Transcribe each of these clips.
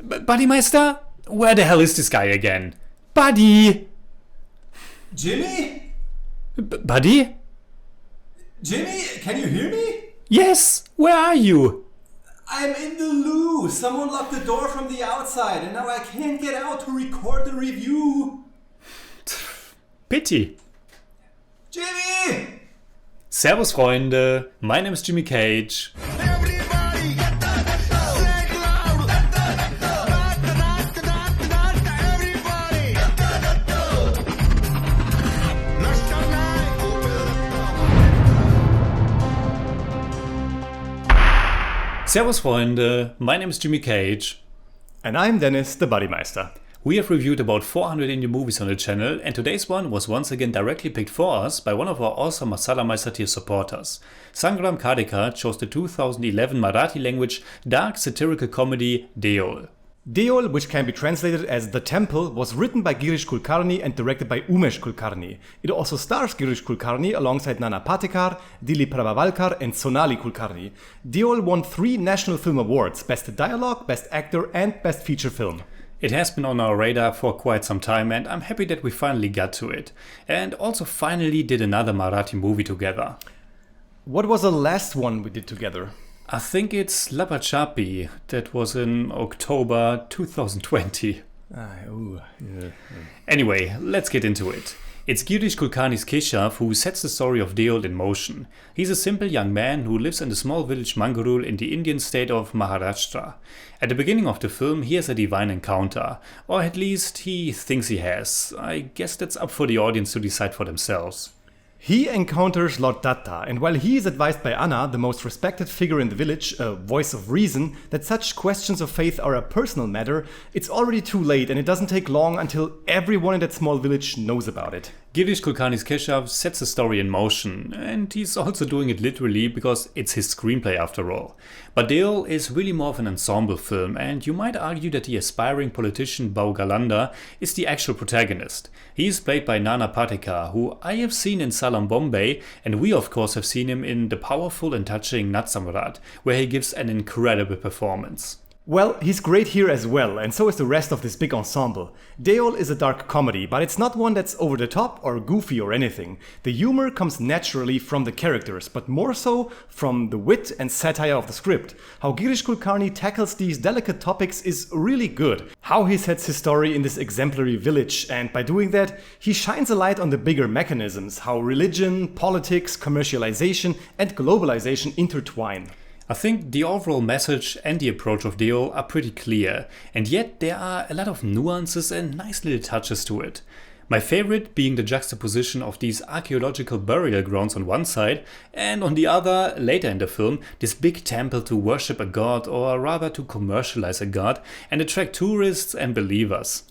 Buddymeister? Where the hell is this guy again? Buddy! Jimmy? Buddy? Jimmy, can you hear me? Yes, where are you? I'm in the loo. Someone locked the door from the outside and now I can't get out to record the review. Pity. Jimmy! Servus Freunde, my name is Jimmy Cage. Servus Freunde, my name is Jimmy Cage. And I'm Deniz, the Buddymeister. We have reviewed about 400 indie movies on the channel, and today's one was once again directly picked for us by one of our awesome Satire supporters. Patekar chose the 2011 Marathi language dark satirical comedy Deool. Deool, which can be translated as The Temple, was written by Girish Kulkarni and directed by Umesh Kulkarni. It also stars Girish Kulkarni alongside Nana Patekar, Dilip Prabhavalkar and Sonali Kulkarni. Deool won 3 National Film Awards, Best Dialogue, Best Actor and Best Feature Film. It has been on our radar for quite some time and I'm happy that we finally got to it. And also finally did another Marathi movie together. What was the last one we did together? I think it's Lapachapi, that was in October 2020. Anyway, let's get into it. It's Girish Kulkarni's Keshav who sets the story of Deool in motion. He's a simple young man who lives in the small village Mangarul in the Indian state of Maharashtra. At the beginning of the film he has a divine encounter, or at least he thinks he has. I guess that's up for the audience to decide for themselves. He encounters Lord Datta, and while he is advised by Anna, the most respected figure in the village, a voice of reason, that such questions of faith are a personal matter, it's already too late and it doesn't take long until everyone in that small village knows about it. Girish Kulkarni's Keshav sets the story in motion, and he's also doing it literally because it's his screenplay after all. But Deool is really more of an ensemble film, and you might argue that the aspiring politician Bau Galanda is the actual protagonist. He is played by Nana Patekar, who I have seen in Salam Bombay, and we of course have seen him in the powerful and touching Natsamrat, where he gives an incredible performance. Well, he's great here as well, and so is the rest of this big ensemble. Deool is a dark comedy, but it's not one that's over the top or goofy or anything. The humor comes naturally from the characters, but more so from the wit and satire of the script. How Girish Kulkarni tackles these delicate topics is really good. How he sets his story in this exemplary village, and by doing that, he shines a light on the bigger mechanisms, how religion, politics, commercialization and globalization intertwine. I think the overall message and the approach of Deool are pretty clear, and yet there are a lot of nuances and nice little touches to it. My favorite being the juxtaposition of these archaeological burial grounds on one side, and on the other, later in the film, this big temple to worship a god, or rather to commercialize a god, and attract tourists and believers.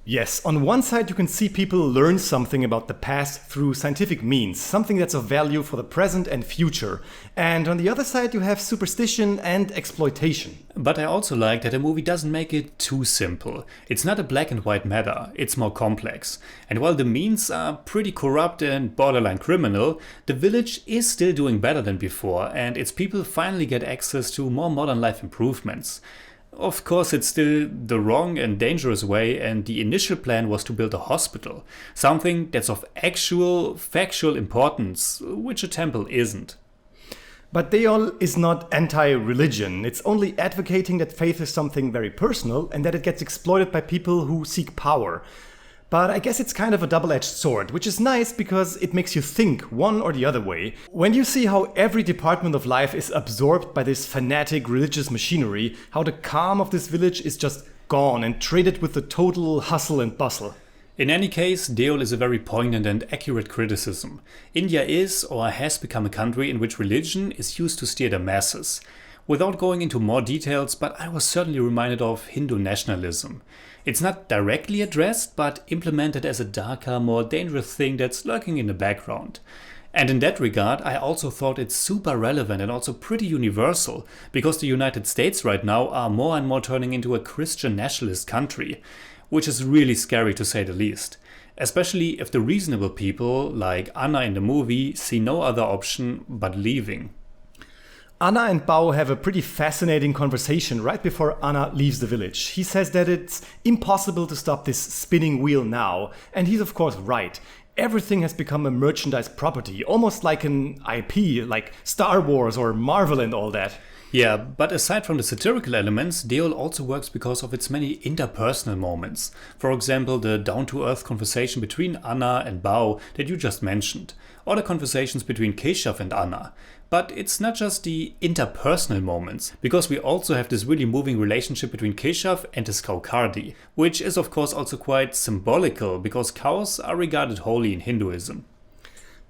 Yes, on one side you can see people learn something about the past through scientific means, something that's of value for the present and future. And on the other side you have superstition and exploitation. But I also like that the movie doesn't make it too simple. It's not a black and white matter, it's more complex. And while the means are pretty corrupt and borderline criminal, the village is still doing better than before, and its people finally get access to more modern life improvements. Of course, it's still the wrong and dangerous way, and the initial plan was to build a hospital, something that's of actual, factual importance, which a temple isn't. But Deool is not anti-religion, it's only advocating that faith is something very personal and that it gets exploited by people who seek power. But I guess it's kind of a double-edged sword, which is nice because it makes you think one or the other way. When you see how every department of life is absorbed by this fanatic religious machinery, how the calm of this village is just gone and traded with the total hustle and bustle. In any case, Deool is a very poignant and accurate criticism. India is or has become a country in which religion is used to steer the masses. Without going into more details, but I was certainly reminded of Hindu nationalism. It's not directly addressed, but implemented as a darker, more dangerous thing that's lurking in the background. And in that regard, I also thought it's super relevant and also pretty universal, because the United States right now are more and more turning into a Christian nationalist country, which is really scary to say the least. Especially if the reasonable people, like Anna in the movie, see no other option but leaving. Anna and Bao have a pretty fascinating conversation right before Anna leaves the village. He says that it's impossible to stop this spinning wheel now, and he's of course right. Everything has become a merchandise property, almost like an IP, like Star Wars or Marvel and all that. Yeah, but aside from the satirical elements, Deool also works because of its many interpersonal moments. For example, the down-to-earth conversation between Anna and Bao that you just mentioned, or the conversations between Keshav and Anna. But it's not just the interpersonal moments, because we also have this really moving relationship between Keshav and his cow Kardi, which is of course also quite symbolical, because cows are regarded holy in Hinduism.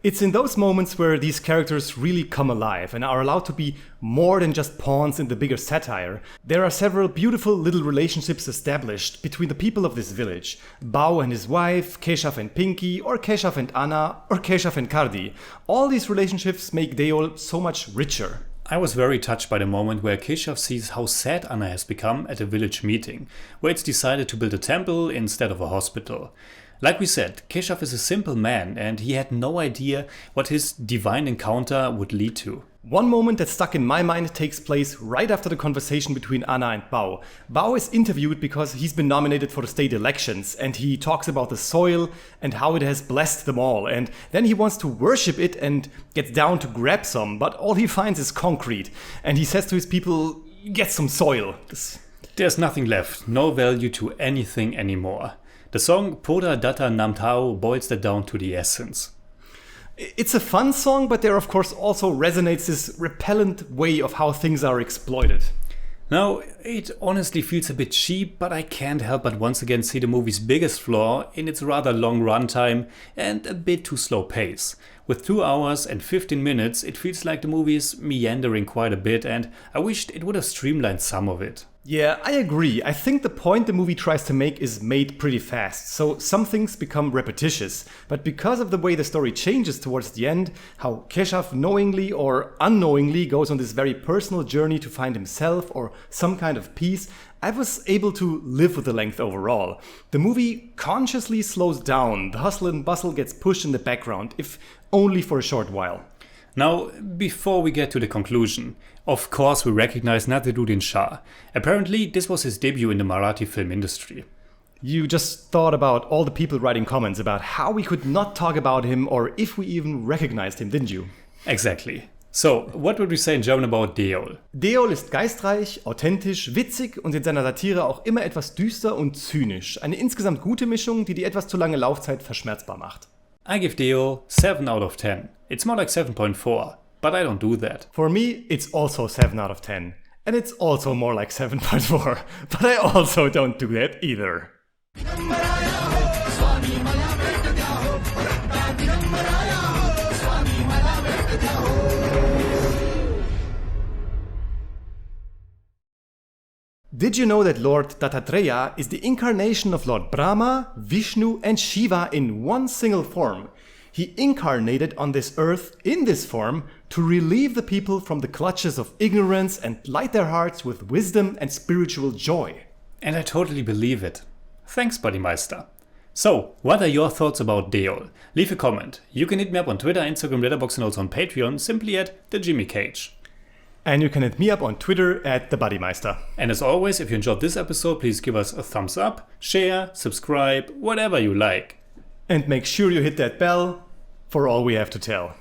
It's in those moments where these characters really come alive and are allowed to be more than just pawns in the bigger satire. There are several beautiful little relationships established between the people of this village. Bao and his wife, Keshav and Pinky, or Keshav and Anna, or Keshav and Kardi. All these relationships make Deool so much richer. I was very touched by the moment where Keshav sees how sad Anna has become at a village meeting, where it's decided to build a temple instead of a hospital. Like we said, Keshav is a simple man and he had no idea what his divine encounter would lead to. One moment that stuck in my mind takes place right after the conversation between Anna and Bao. Bao is interviewed because he's been nominated for the state elections and he talks about the soil and how it has blessed them all, and then he wants to worship it and gets down to grab some, but all he finds is concrete, and he says to his people, get some soil. There's nothing left, no value to anything anymore. The song Poda Datta Nam Tao boils that down to the essence. It's a fun song, but there of course also resonates this repellent way of how things are exploited. Now, it honestly feels a bit cheap, but I can't help but once again see the movie's biggest flaw in its rather long runtime and a bit too slow pace. With 2 hours and 15 minutes, it feels like the movie is meandering quite a bit, and I wished it would have streamlined some of it. Yeah, I agree. I think the point the movie tries to make is made pretty fast, so some things become repetitious. But because of the way the story changes towards the end, how Keshav knowingly or unknowingly goes on this very personal journey to find himself or some kind of peace, I was able to live with the length overall. The movie consciously slows down, the hustle and bustle gets pushed in the background, if only for a short while. Now, before we get to the conclusion, of course we recognize Naseeruddin Shah. Apparently this was his debut in the Marathi film industry. You just thought about all the people writing comments about how we could not talk about him or if we even recognized him, didn't you? Exactly. So, what would we say in German about Deool? Deool ist geistreich, authentisch, witzig und in seiner Satire auch immer etwas düster und zynisch. Eine insgesamt gute Mischung, die etwas zu lange Laufzeit verschmerzbar macht. I give Deool 7 out of 10. It's more like 7.4, but I don't do that. For me, it's also 7 out of 10. And it's also more like 7.4, but I also don't do that either. Did you know that Lord Dattatreya is the incarnation of Lord Brahma, Vishnu and Shiva in one single form? He incarnated on this earth in this form to relieve the people from the clutches of ignorance and light their hearts with wisdom and spiritual joy. And I totally believe it. Thanks, Buddymeister. So, what are your thoughts about Deool? Leave a comment. You can hit me up on Twitter, Instagram, Letterboxd and also on Patreon, simply at TheJimmyCage. And you can hit me up on Twitter at TheBuddymeister. And as always, if you enjoyed this episode, please give us a thumbs up, share, subscribe, whatever you like. And make sure you hit that bell for all we have to tell.